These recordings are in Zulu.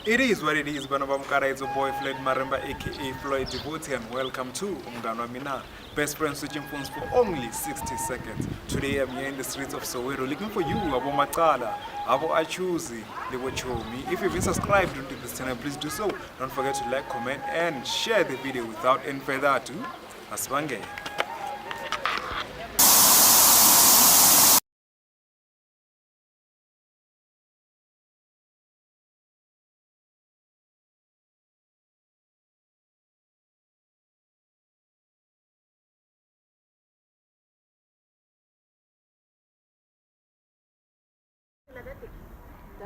It is what it is, Banabamkara, it's a boy Floyd Maremba, aka Floyd Devotee, and welcome to Umgano Mina, best friend switching phones for only 60 seconds. Today I'm here in the streets of Soweto looking for you, Abo Matala, Abo Achuzi, Lewo Chomi. If you've been subscribed to this channel, please do so. Don't forget to like, comment, and share the video. Without any further ado, Aswange.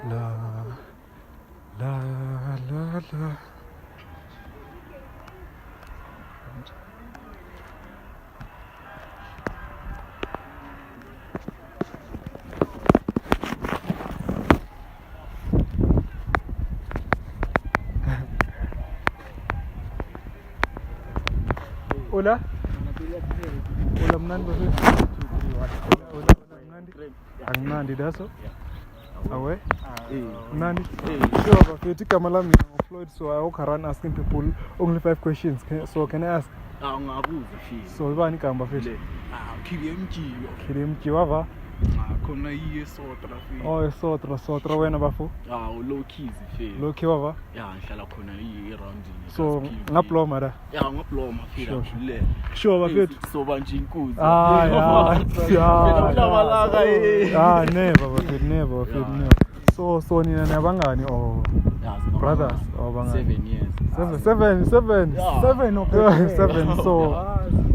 La la la la. Hola. Hola mnandi bafethu. Hola mnandi. Angimnandi daso. Awe? Mnandi? Sure bafethu, igama lami Floyd, so I walk around asking people only 5 questions. So can I ask? So ibani igama bafethu? Khilemji wava? Khona iyesotra fi. Oh, esotra wena bafo? Low keys fi. Low key wava? Yeah, ngihlala khona around in. So ngaploma da? Yeah, ngaploma fi la le. Sure bafethu? So banje inkuzi. Never bafethu. So nina nabangani or brothers or bangani? 7 years. Seven. Yeah. 7 okay. 7. So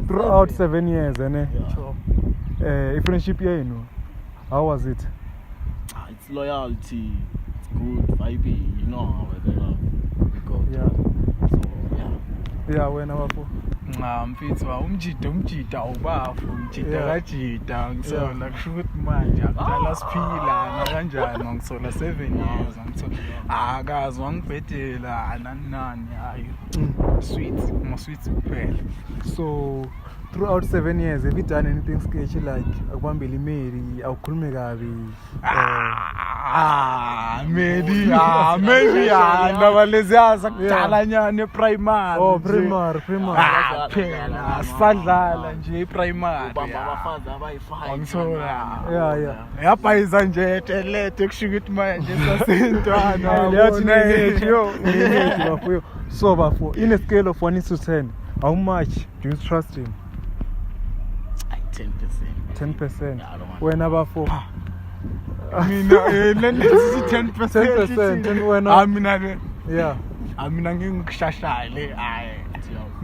throughout 7 years, friendship here, how was it? It's loyalty. It's good vibe. You know how the love we go. Yeah. So Yeah, when our Mfethu umjida ubafu umjida kajida ngisola kushukuthi manje akudala siphila kanjani ngisola 7 years ngithola akazi wangibhedela nani hayi sweet kuphela. So throughout 7 years, have you done anything sketchy like akubambela imeli awukhulume kabi? Maybe ndaba leziyaza kudala nyane eprimary. Oh, primary. Phela sadlala nje eprimary. abafazi abayi5. Angithola. Yeah. Yaphayiza nje telete kushuka ukuthi manje sasentwana. Leyathi nethi bafo. So bafo, in a scale of 1 to 10, how much do you trust him? 10%. 10%. Yeah, I don't want Wena bafo? Mina lenzithi 10%. Wena? Mina Yeah. mina ngikushashale hayi.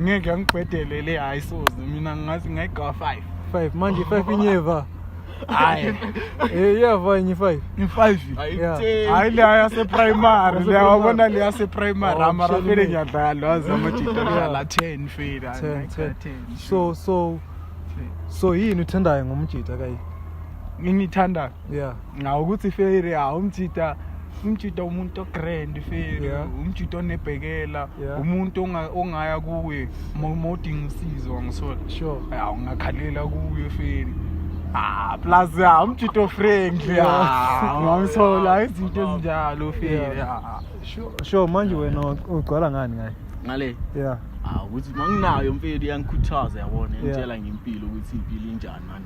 Ngeke ngibhedelele hayi soze mina ngathi ngayiga 5. 5 manje 5 inyeva. Hayi. Yeva inye 5. Ni5. Hayi le yase primary le wabona le yase primary amara vele ngiyadlala wazi amajita la 10 fela 10. So yini uthandayo ngomjita kayi? ngithanda Yeah. ngawo ukuthi fere umjita umuntu grand fere Yeah. umjita onebhekela Yeah. umuntu ongaya kuwe moding usizo ngisola Sure. ungakhalela kuwe fere plus umjita friendly ngisola izinto ezinjalo fere Sure manje wena ugcwala ngani ngayi? ngale. Yeah. Ukuthi manginayo mfethu iyangikhuthaza yabona Yeah. ngitshela ngempilo ukuthi impilo injani nani.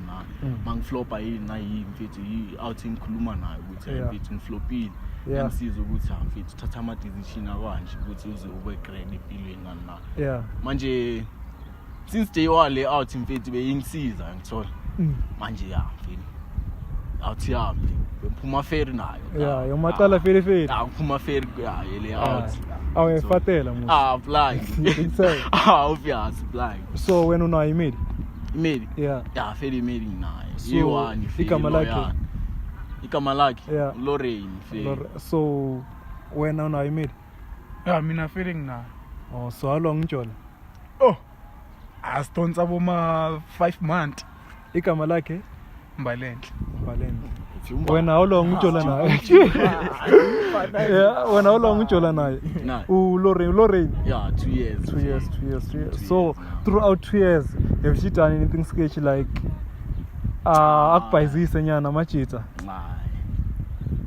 Mangiflopa yini nayi mfethu out ngikhuluma nayo ukuthi Yeah. mfethu ngiflopile. Yeah. Ngisiza ukuthi mfethu thatha ama decision akanje ukuthi uze ube grand empilweni nani. Yeah. Manje since day one out mfethu beyingisiza ngithola. Manje mfethu out yami bephuma fair nayo. Yeah, yomaqala fere. Ngiphuma fair le out. Awefatela mos. Blind. Insane. Obvious blind. So when una imeli? Imeli. Yeah. Fair imeli nayo. So, Yiwani igama lakhe? Igama lakhe? Yeah. Lorraine fair. So when una imeli? mina feeling na Oh, so how long njola? astonsa boma 5 months Igama lakhe? Mbalenhle. When how long njola naye? Yeah, when how long njola naye? Lorraine. Yeah, 2 years. 2 years. So throughout 2 years, have you done anything sketchy like akubhayizise nyana amajita? Nah.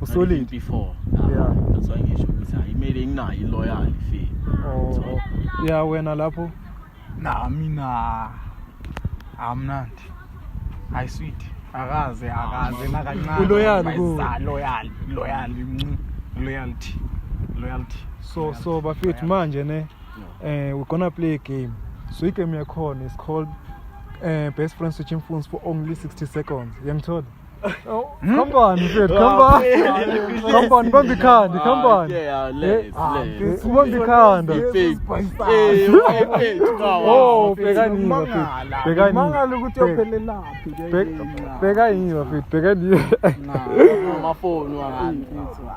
Usolid Before. Yeah. That's why ngisho ukuthi ayimele nginayo iloyal fee. Oh. Yeah, wena lapho. Na mina. Amnandi. Hayi sweet. Akaze nakancane. Loyalty. So bafethu manje ne we're gonna play a game. So igame yakhona is called Best Friends Switching Phones for only 60 seconds. Yangithola. Oh, come on, Fred, come on, bambi khandi, come on. Yeah, let's. Bambi khanda. Oh, bekani. Mangala ukuthi yophelelaphi ke. Bekani bafethu, Amafoni wami.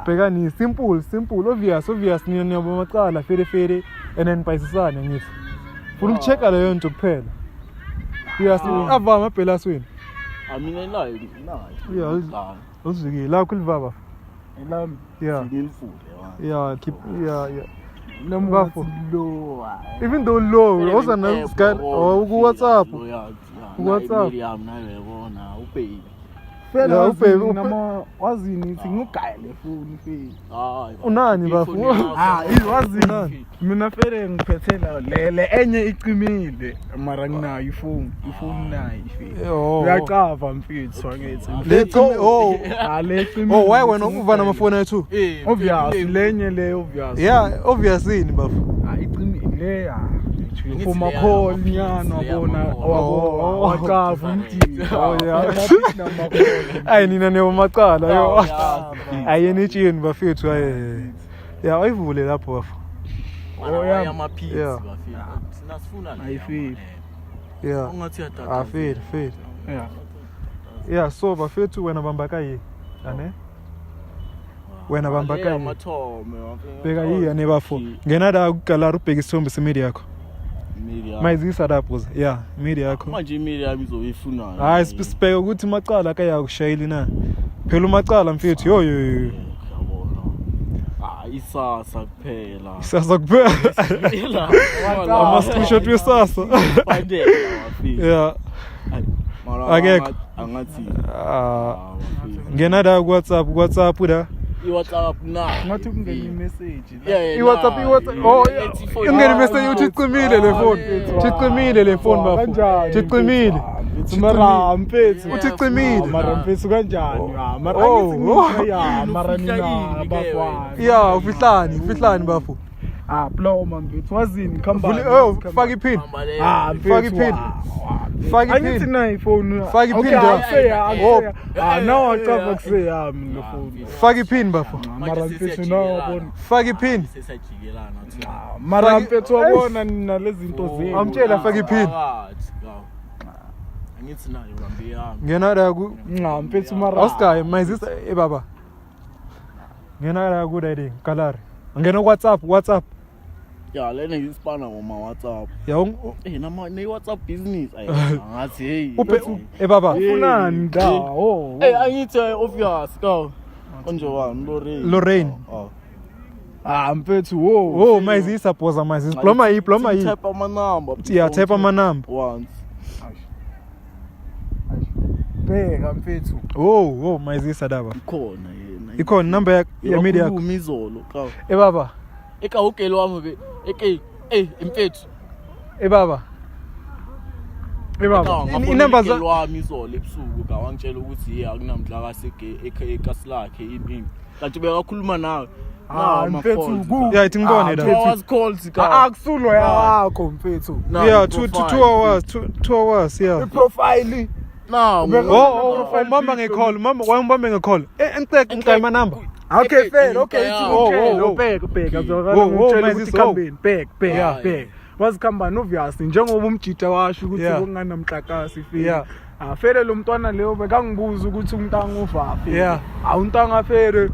Bekani simple, obvious niyabo macala fere and then payisisana ngithi. Funa ukuchecka leyo nto kuphela. Yes, avama phela swini. Mina live. Yeah, uzikile la kulivaba. Elami. Yeah. Ngilifule. Yeah, keep Bafo. Even though low, also na scan or WhatsApp. WhatsApp. Phela uphela wazini singugayele phone phela. Unani Bafo? Iwazini. Mina phela ngiphethela lele enye icimile mara nginayo ifone nayo ifika. Uyacava mfethu wangithi. Let's go. Lecimile. Oh, why wena uva namafoni ethu? Obvious lenye le obvious. Yeah, obvious ini Bafo. Icimile le Ufuma call nyana wabona wacava umjini. Oh yeah. Ayi nina nemacala yo. Ayenichini bafethu aye. Yeah, ayivule lapho Bafo. Oh yeah, amaphisi bafethu. Sinasifuna nje. Ayifile. Yeah. Ungathi yatata. Fair. Yeah. Yeah, so bafethu wena bambaka yi. Ane? Wena bambaka yi. Beka yi ane Bafo. Ngena da ukala ubheka isithombe semedia yakho. Mayizisa lapho. Yeah, media yakho. Manje media yami izoyifuna. Hayi sibheka ukuthi macala akaya kushayela na. Phela umacala mfethu yo. Isasa kuphela. Isasa kuphela. Ama screenshot wesasa. Yeah. Akekho. Angathi. Ngena da WhatsApp da. iWhatsApp na ngathi kungena imessage iWhatsApp oh ingena imessage uthi icimile le phone icimile le phone bafo icimile mara mpethu uthi icimile mara mpethu kanjani mara ya mara nina bafana ya ufihlani bafo ploma mpethu wazini khamba faka ipin faka ipin angithi na iphone faka ipin now acaba kuseya mina phone faka ipin bafo mara mpethu nawabona faka ipin sesajikelana mara mpethu wabona nina lezi zinto zenu amtshela faka ipin angithi nayo lambe yami ngena la ku mpethu mara Oscar mayizisa baba ngena la ku dai kalari ngena WhatsApp ya lena ngispana ngoma WhatsApp ya nama ne WhatsApp business ngathi hey baba ufunani da angithi obvious ka konje wami Lorraine mpethu mayizisa poza mayizisa ploma yi type ama number ya type ama number once bheka mpethu mayizisa daba ikhona ikhona number ya media yakho umizolo ka baba ekahukeli wami mfethu baba inamba wami izolo ebusuku ka wangitshela ukuthi akunamhla kasege ekasilakhe impimpi kanti bekakhuluma nawe mfethu yeah ithi ngibone la was calls ka akusulo yakho mfethu yeah 2 hours yeah profile mama ngecall mama wayembambe ngecall ngicela ama number okay fair okay bheka uzokala ngitshela ukuthi khambeni bheka wazikhamba obvious njengoba umjida washo ukuthi kunganamhlakasi fika afere lo mntwana leyo bekangibuza ukuthi umntanga uvapi awuntanga fere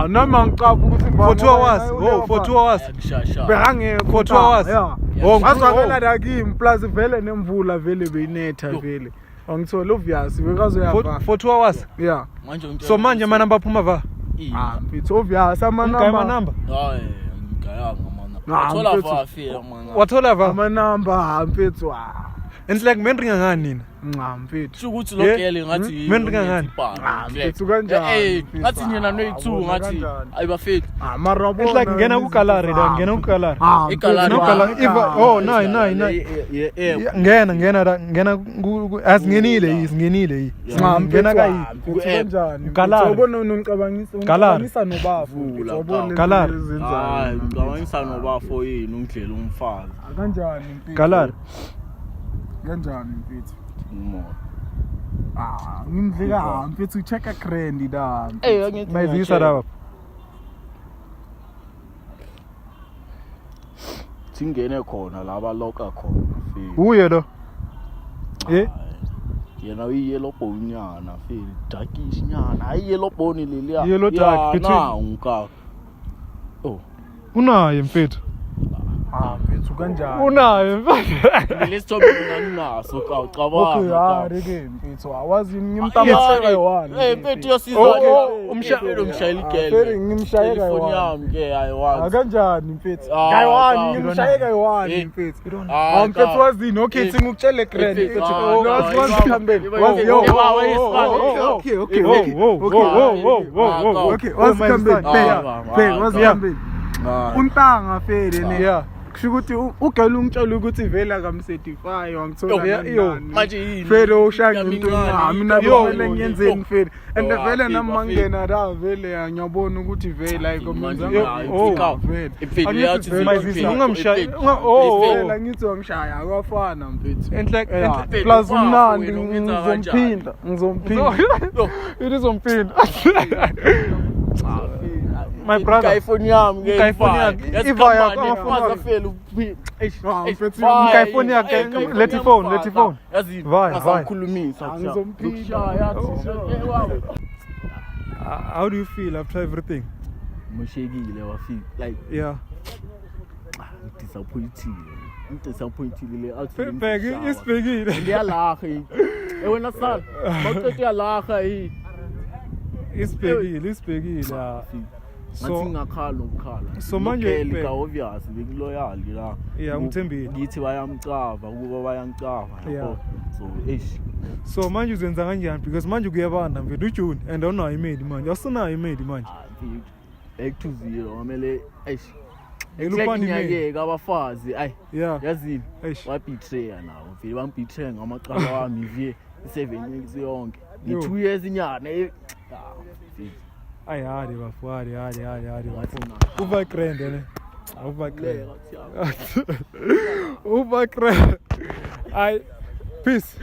noma ngicapha ukuthi for 2 hours for 2 hours bekangekho for 2 hours wazakala la kimi plus vele nemvula vele beyinetha vele angithola obvious bekazoyava for 2 hours manje so manje ama number phuma va it's obvious ama number hayi ngiyanga mana wathola va fira mana wathola va ama number mpethu And like men ringa ngani nina? Mfethu. Sho ukuthi lo girl ngathi Mendringa ngani? Mfethu kanjani? Ngathi nyena no2 ngathi ayibafethu. Mara It's like ngena ku kalari da, ngena ku kalari. Ikalari. No kalari. Oh, no. Ngena asingenile. Ngena kayi. Kanjani? Kalari. Ubona unicabangisa nobafu. Kalari. Hayi, ngicabangisa nobafo yini ungidlela umfazi. Kanjani mfethu? Kalari. Kanjani mfethu? Mo. Ngimdleka mfethu checka crandy da. Angithi Mayizisa lapha. Singene khona laba loka khona feel. Uye lo. Yena uyelo bonyana feel darkish nyana hayi yellow bone leliya. Yellow dark between. Unka. Oh. Unaye mfethu. Mfethu kanjani? Unaye mfethu. Lesithombe nginaso ucabanga. Okay, ke mfethu awazi ngimtamasheka yona. Mfethu yosiza umshayeli igele. Feri ngimshayeka Phone yona. yami ke ayiwazi. Kanjani mfethu? Kayiwani ngimshayeka yona mfethu. Mfethu wazini okay singukutshele grand mfethu. Wasikhambeni. Okay, wasikhambeni. Wasikhambeni. Untanga fere ne. Kusho ukuthi ugela ungitshela ukuthi vele akamcertify wangithola manje yini fere ushaya into mina vele ngiyenzeni fere and vele nami mangena la vele ngiyabona ukuthi vele ayikomenzanga vele ifile yathi vele ngithi wangishaya akwafana mfethu And like plus umnandi ngizomphinda it is on pin. My brother. iPhone yami ke iPhone yakhe. Iva yakho amafoni afela iPhone yakhe let it phone. Yazini Vai. asakhulumisa ngizomphinda How do you feel after everything? Moshekile wafika like Yeah. disappointed le Bheki isibhekile. ngiyalaha wena sana mawuqeda uyalaha Isibhekile. ngathi ngakhala ukukhala So manje ka obvious bekuloyal la Yeah, umthembile. ngithi bayamcava ukuba bayangicava yabo so So manje uzenza kanjani because manje kuyabanda mfethu uJune and awunayo imedi manje. Awusunayo imedi manje. back to zero ngamele Elupani ngiyake abafazi ay Yeah. yazini wabetray nawo vele bambetray ngamaqala wami vie 7 years yonke ni 2 years inyana Ay hadi bafu. Uva grand ne. Uva grand. Ay peace.